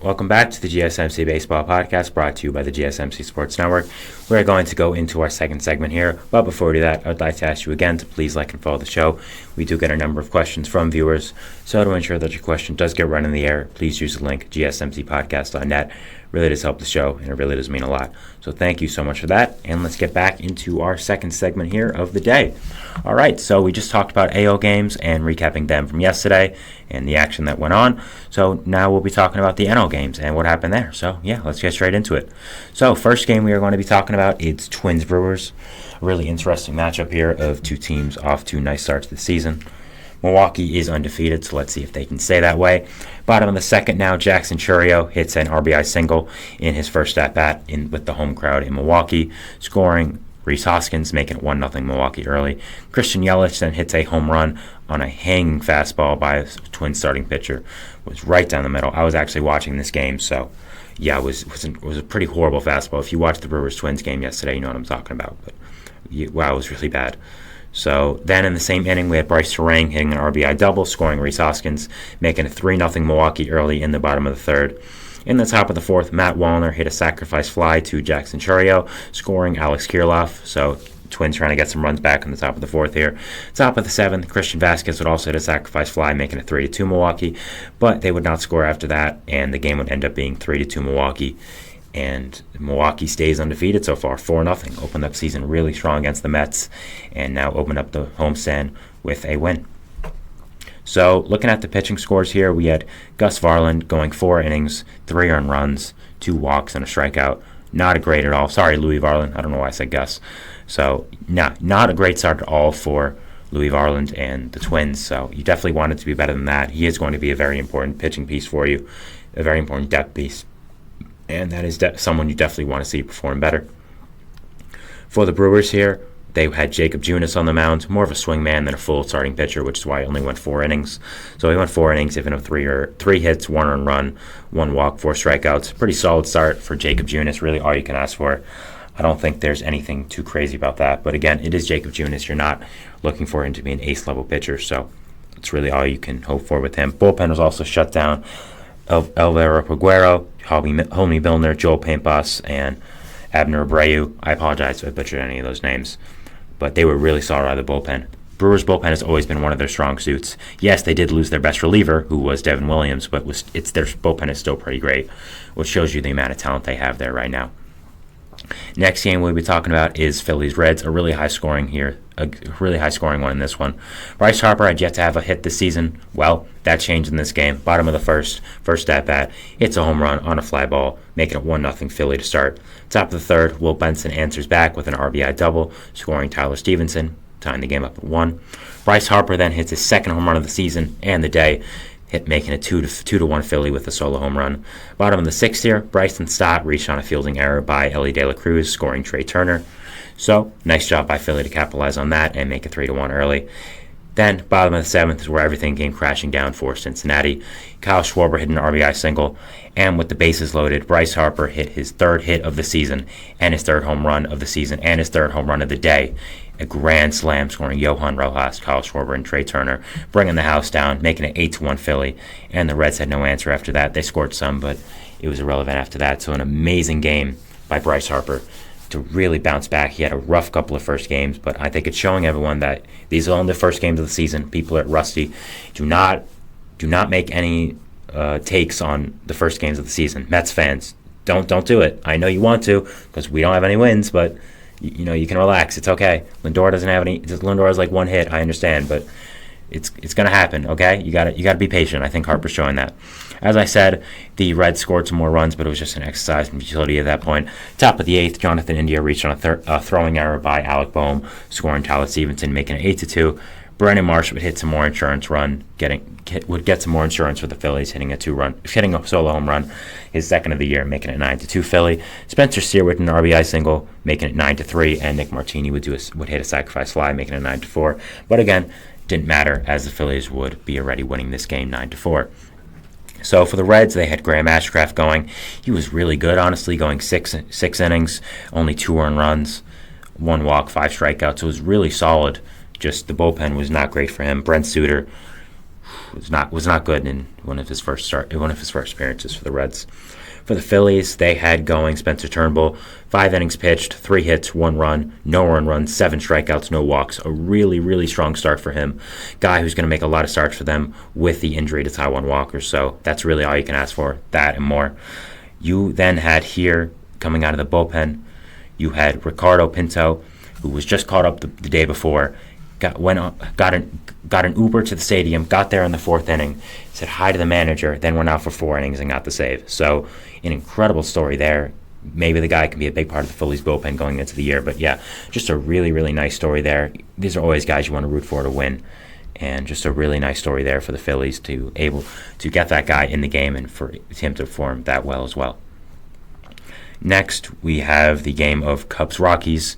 Welcome back to the GSMC Baseball Podcast, brought to you by the GSMC Sports Network. We're going to go into our second segment here, but before we do that, I'd like to ask you again to please like and follow the show. We do get a number of questions from viewers, so to ensure that your question does get run in the air, please use the link gsmcpodcast.net. Really does help the show, and it really does mean a lot. So thank you so much for that, and let's get back into our second segment here of the day. All right, so we just talked about AO games and recapping them from yesterday and the action that went on. So now we'll be talking about the NL games and what happened there. So yeah, let's get straight into it. So first game we are going to be talking about is Twins-Brewers. A really interesting matchup here of two teams off to nice starts this season. Milwaukee is undefeated, so let's see if they can stay that way. Bottom of the second now, Jackson Chourio hits an RBI single in his first at-bat with the home crowd in Milwaukee, scoring Rhys Hoskins, making it 1-0 Milwaukee early. Christian Yelich then hits a home run on a hanging fastball by a Twins starting pitcher. It was right down the middle. I was actually watching this game, so yeah, it was a pretty horrible fastball. If you watched the Brewers-Twins game yesterday, you know what I'm talking about. But wow, it was really bad. So then in the same inning, we had Bryce Terang hitting an RBI double, scoring Rhys Hoskins, making it 3-0 Milwaukee early in the bottom of the third. In the top of the fourth, Matt Wallner hit a sacrifice fly to Jackson Chourio, scoring Alex Kirilloff. So Twins trying to get some runs back in the top of the fourth here. Top of the seventh, Christian Vasquez would also hit a sacrifice fly, making it 3-2 Milwaukee, but they would not score after that, and the game would end up being 3-2 Milwaukee. And Milwaukee stays undefeated so far, 4-0. Opened up season really strong against the Mets, and now opened up the homestand with a win. So looking at the pitching scores here, we had Gus Varland going 4 innings, 3 earned runs, 2 walks, and a strikeout. Not a great at all. Sorry, Louis Varland. I don't know why I said Gus. So not a great start at all for Louis Varland and the Twins. So you definitely want it to be better than that. He is going to be a very important pitching piece for you, a very important depth piece. And that is someone you definitely want to see perform better. For the Brewers here, they had Jacob Junis on the mound, more of a swingman than a full starting pitcher, which is why he only went 4 innings. So he went 4 innings, giving up 3 hits, 1 earned run, 1 walk, 4 strikeouts. Pretty solid start for Jacob Junis, really all you can ask for. I don't think there's anything too crazy about that. But again, it is Jacob Junis. You're not looking for him to be an ace-level pitcher, so that's really all you can hope for with him. Bullpen was also shut down. Elvira Peguero, Homie Milner, Joel Pampas, and Abner Abreu. I apologize if I butchered any of those names, but they were really solid out of the bullpen. Brewers' bullpen has always been one of their strong suits. Yes, they did lose their best reliever, who was Devin Williams, but their bullpen is still pretty great, which shows you the amount of talent they have there right now. Next game we'll be talking about is Phillies-Reds, a really high-scoring one in this one. Bryce Harper had yet to have a hit this season. Well, that changed in this game. Bottom of the first at-bat, hits a home run on a fly ball, making it 1-0 Philly to start. Top of the third, Will Benson answers back with an RBI double, scoring Tyler Stevenson, tying the game up at 1. Bryce Harper then hits his second home run of the season and the day, making it 2-1 Philly with a solo home run. Bottom of the sixth here, Bryson Stott reached on a fielding error by Ellie De La Cruz, scoring Trey Turner. So, nice job by Philly to capitalize on that and make it 3-1 early. Then, bottom of the seventh is where everything came crashing down for Cincinnati. Kyle Schwarber hit an RBI single, and with the bases loaded, Bryce Harper hit his 3rd hit of the season, and his 3rd home run of the season, and his 3rd home run of the day. A grand slam, scoring Johan Rojas, Kyle Schwarber, and Trey Turner, bringing the house down, making it 8-1 Philly. And the Reds had no answer after that. They scored some, but it was irrelevant after that. So an amazing game by Bryce Harper to really bounce back. He had a rough couple of first games, but I think it's showing everyone that these are only the first games of the season. People are rusty. Do not make any takes on the first games of the season. Mets fans, don't do it. I know you want to because we don't have any wins, but you can relax. It's okay. Lindor doesn't have any. Lindor has like 1 hit. I understand, but it's going to happen. Okay, you got to be patient. I think Harper's showing that. As I said, the Reds scored some more runs, but it was just an exercise in futility at that point. Top of the 8th, Jonathan India reached on a throwing error by Alec Boehm, scoring Tyler Stevenson, making it 8-2. Brandon Marsh would hit some more insurance would get some more insurance for the Phillies, hitting a solo home run, his 2nd of the year, making it 9-2 Philly. Spencer Steer with an RBI single, making it 9-3, and Nick Martini would hit a sacrifice fly, making it 9-4. But again, didn't matter, as the Phillies would be already winning this game 9-4. So for the Reds, they had Graham Ashcraft going. He was really good, honestly, going six innings, only 2 earned runs, 1 walk, 5 strikeouts. So it was really solid. Just the bullpen was not great for him. Brent Suter, was not good in one of his first appearances for the Reds. For the Phillies, they had going Spencer Turnbull, 5 innings pitched, 3 hits, 1 run, no earned runs, 7 strikeouts, no walks. A really, really strong start for him. Guy who's going to make a lot of starts for them with the injury to Taijuan Walker. So that's really all you can ask for, that and more. You then had here, coming out of the bullpen, you had Ricardo Pinto, who was just caught up the day before, got an Uber to the stadium, got there in the 4th inning, said hi to the manager, then went out for 4 innings and got the save. So an incredible story there. Maybe the guy can be a big part of the Phillies bullpen going into the year. But yeah, just a really, really nice story there. These are always guys you want to root for to win. And just a really nice story there for the Phillies to able to get that guy in the game and for him to perform that well as well. Next, we have the game of Cubs-Rockies.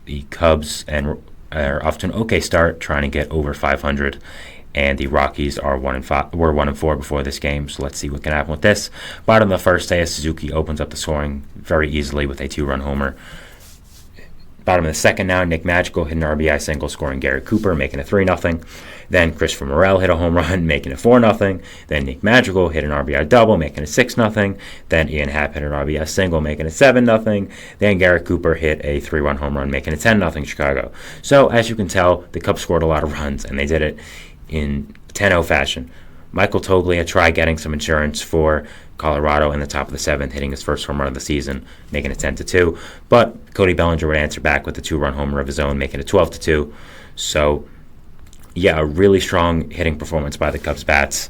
The Cubs are off to an okay start, trying to get over 500, and the Rockies were 1-4 before this game. So let's see what can happen with this. Bottom of the first, Seiya Suzuki opens up the scoring very easily with a 2-run homer. Bottom of the second now, Nick Madrigal hit an RBI single, scoring Garrett Cooper, making it 3-0. Then Christopher Morel hit a home run, making it 4-0. Then Nick Madrigal hit an RBI double, making it 6-0. Then Ian Happ hit an RBI single, making it 7-0. Then Garrett Cooper hit a 3-run home run, making it 10-0 Chicago. So as you can tell, the Cubs scored a lot of runs, and they did it in 10-0 fashion. Michael Toglia tried getting some insurance for Colorado in the top of the 7th, hitting his first home run of the season, making it 10-2. But Cody Bellinger would answer back with a 2-run homer of his own, making it 12-2. So, yeah, a really strong hitting performance by the Cubs bats.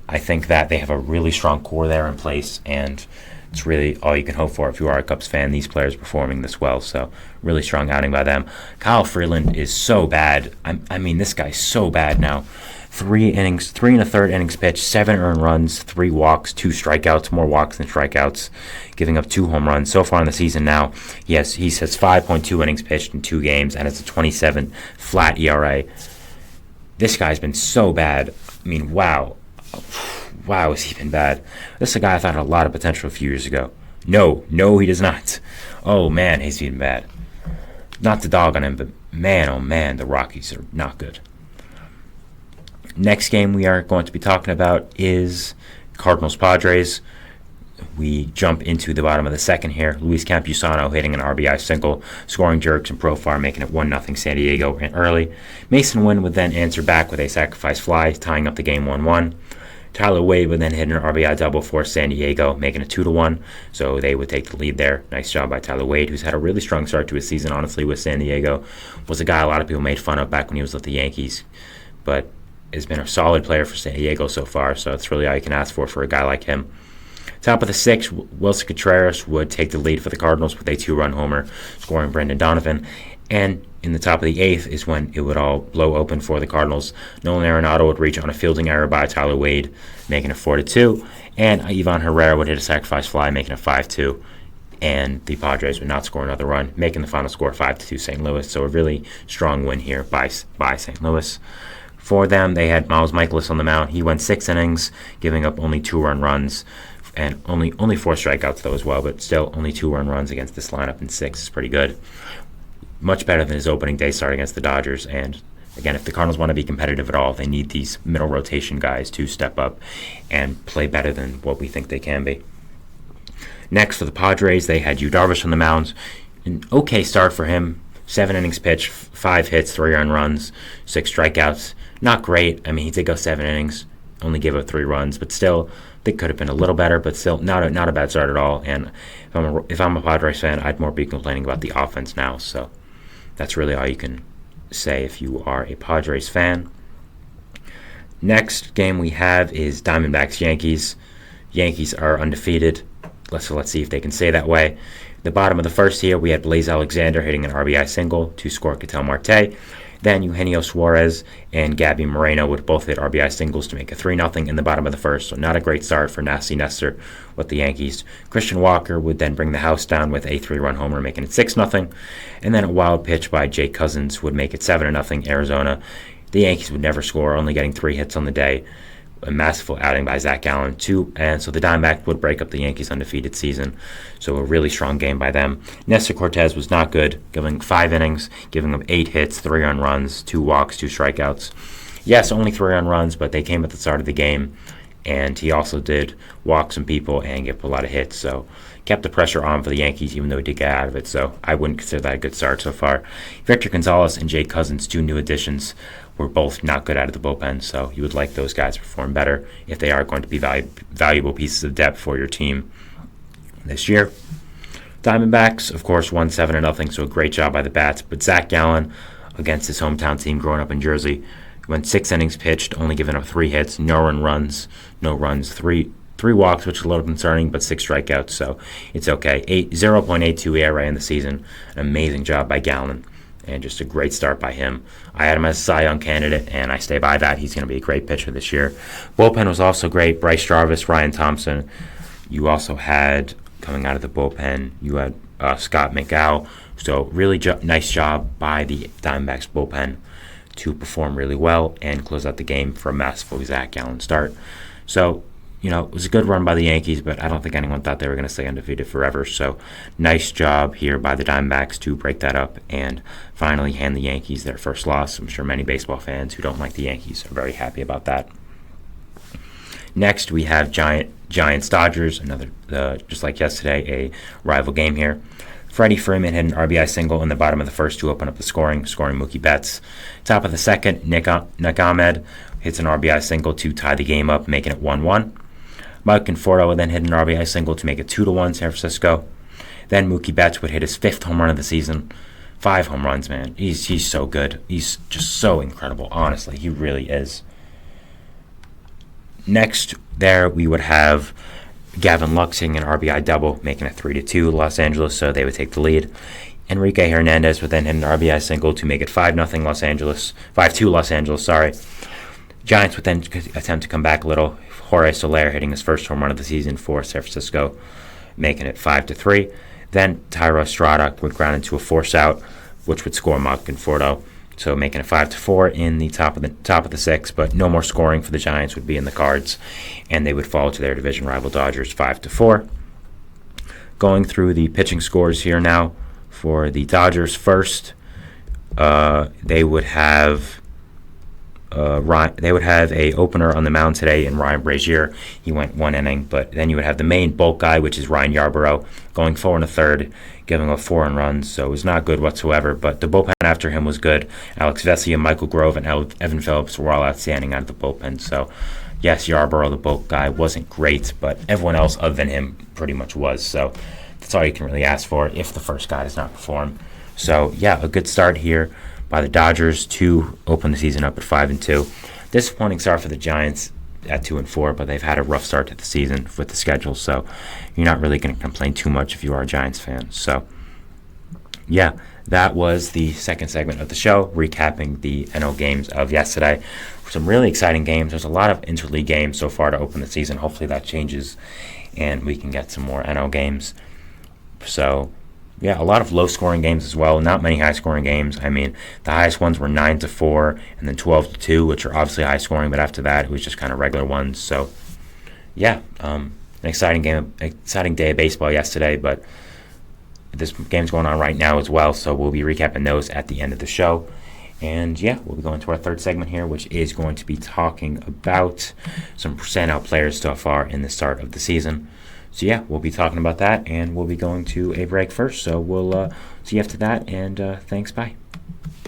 I think that they have a really strong core there in place, and it's really all you can hope for if you are a Cubs fan, these players performing this well. So, really strong outing by them. Kyle Freeland is so bad. I mean, this guy's so bad now. 3 innings, 3 1/3 innings pitched, 7 earned runs, 3 walks, 2 strikeouts, more walks than strikeouts, giving up 2 home runs. So far in the season now, he has 5.2 innings pitched in 2 games, and it's a 27 flat ERA. This guy's been so bad. I mean, wow. Wow, has he been bad. This is a guy I thought had a lot of potential a few years ago. No, he does not. Oh, man, he's been bad. Not to dog on him, but man, oh, man, the Rockies are not good. Next game we are going to be talking about is Cardinals-Padres. We jump into the bottom of the second here. Luis Campusano hitting an RBI single, scoring Jerks and Profar, making it 1-0 San Diego early. Mason Wynn would then answer back with a sacrifice fly, tying up the game 1-1. Tyler Wade would then hit an RBI double for San Diego, making it 2-1. So they would take the lead there. Nice job by Tyler Wade, who's had a really strong start to his season, honestly, with San Diego. Was a guy a lot of people made fun of back when he was with the Yankees. But has been a solid player for San Diego so far, so that's really all you can ask for a guy like him. Top of the 6th, Wilson Contreras would take the lead for the Cardinals with a 2-run homer, scoring Brendan Donovan. And in the top of the 8th is when it would all blow open for the Cardinals. Nolan Arenado would reach on a fielding error by Tyler Wade, making it 4-2. And Ivan Herrera would hit a sacrifice fly, making it 5-2. And the Padres would not score another run, making the final score 5-2 St. Louis. So a really strong win here by St. Louis. For them, they had Miles Michaelis on the mound. He went 6 innings, giving up only 2 runs, and only 4 strikeouts, though, as well, but still only 2 runs against this lineup in 6 is pretty good. Much better than his opening day start against the Dodgers. And, again, if the Cardinals want to be competitive at all, they need these middle rotation guys to step up and play better than what we think they can be. Next, for the Padres, they had Yu Darvish on the mound. An okay start for him. 7 innings pitched, 5 hits, 3 earned runs, 6 strikeouts. Not great. I mean, he did go 7 innings, only gave up 3 runs, but still, I think could have been a little better, but still not a bad start at all. And if I'm a Padres fan, I'd more be complaining about the offense now. So that's really all you can say if you are a Padres fan. Next game we have is Diamondbacks-Yankees. Yankees are undefeated. Let's see if they can stay that way. The bottom of the first here, we had Blaze Alexander hitting an RBI single to score Ketel Marte. Then Eugenio Suarez and Gabby Moreno would both hit RBI singles to make it 3-0 in the bottom of the first. So not a great start for Nasty Nestor with the Yankees. Christian Walker would then bring the house down with a 3-run homer, making it 6-0. And then a wild pitch by Jake Cousins would make it 7-0 Arizona. The Yankees would never score, only getting 3 hits on the day. A masterful outing by Zach Gallen, too. And so the Diamondbacks would break up the Yankees' undefeated season. So a really strong game by them. Nestor Cortez was not good, giving 5 innings, giving up 8 hits, 3 earned runs, 2 walks, 2 strikeouts. Yes, only 3 earned runs, but they came at the start of the game. And he also did walk some people and give up a lot of hits. So kept the pressure on for the Yankees, even though he did get out of it. So I wouldn't consider that a good start so far. Victor Gonzalez and Jay Cousins, 2 new additions, were both not good out of the bullpen. So you would like those guys to perform better if they are going to be valuable pieces of depth for your team this year. Diamondbacks, of course, won 7-0, so a great job by the Bats. But Zach Gallen, against his hometown team growing up in Jersey, went 6 innings pitched, only giving up 3 hits, no runs, 3 walks, which is a little concerning, but 6 strikeouts, so it's okay. 0.82 ERA in the season. An amazing job by Gallen, and just a great start by him. I had him as a Cy Young candidate, and I stay by that. He's going to be a great pitcher this year. Bullpen was also great. Bryce Jarvis, Ryan Thompson. You also had, coming out of the bullpen, you had Scott McGow. So really nice job by the Diamondbacks bullpen to perform really well and close out the game for a masterful Zach Gallen start. So, it was a good run by the Yankees, but I don't think anyone thought they were going to stay undefeated forever. So, nice job here by the Diamondbacks to break that up and finally hand the Yankees their first loss. I'm sure many baseball fans who don't like the Yankees are very happy about that. Next, we have Giants-Dodgers, another, just like yesterday, a rival game here. Freddie Freeman hit an RBI single in the bottom of the first to open up the scoring Mookie Betts. Top of the second, Nick Ahmed hits an RBI single to tie the game up, making it 1-1. Mike Conforto would then hit an RBI single to make it 2-1 San Francisco. Then Mookie Betts would hit his 5th home run of the season. 5 home runs, man. He's so good. He's just so incredible, honestly. He really is. Next, there we would have Gavin Lux hitting an RBI double, making it 3-2 Los Angeles, so they would take the lead. Enrique Hernandez would then hit an RBI single to make it 5-0 Los Angeles, 5-2 Los Angeles, sorry. Giants would then attempt to come back a little. Jorge Soler hitting his first home run of the season for San Francisco, making it 5-3. Then Thairo Estrada would ground into a force out, which would score Mike Conforto, so making it 5-4 in the top of the 6th, but no more scoring for the Giants would be in the cards, and they would fall to their division rival Dodgers 5-4. Going through the pitching scores here now for the Dodgers first, they would have a opener on the mound today in Ryan Brazier. He went 1 inning, but then you would have the main bulk guy, which is Ryan Yarbrough, going 4 1/3, giving up 4 runs, so it was not good whatsoever, but the bullpen after him was good. Alex Vesia, Michael Grove, and Evan Phillips were all outstanding out of the bullpen, so yes, Yarbrough, the bulk guy, wasn't great, but everyone else other than him pretty much was, so that's all you can really ask for if the first guy does not perform. So yeah, a good start here by the Dodgers to open the season up at 5-2. Disappointing start for the Giants at 2-4, but they've had a rough start to the season with the schedule, so you're not really going to complain too much if you are a Giants fan. So yeah, that was the second segment of the show, recapping the NL games of yesterday. Some really exciting games. There's a lot of interleague games so far to open the season. Hopefully that changes and we can get some more NL games. So yeah, a lot of low-scoring games as well. Not many high-scoring games. I mean, the highest ones were 9-4 and then 12-2, which are obviously high-scoring. But after that, it was just kind of regular ones. So, yeah, an exciting day of baseball yesterday. But this game's going on right now as well. So we'll be recapping those at the end of the show. And yeah, we'll be going to our third segment here, which is going to be talking about some standout players so far in the start of the season. So yeah, we'll be talking about that, and we'll be going to a break first. So we'll see you after that, and thanks, bye.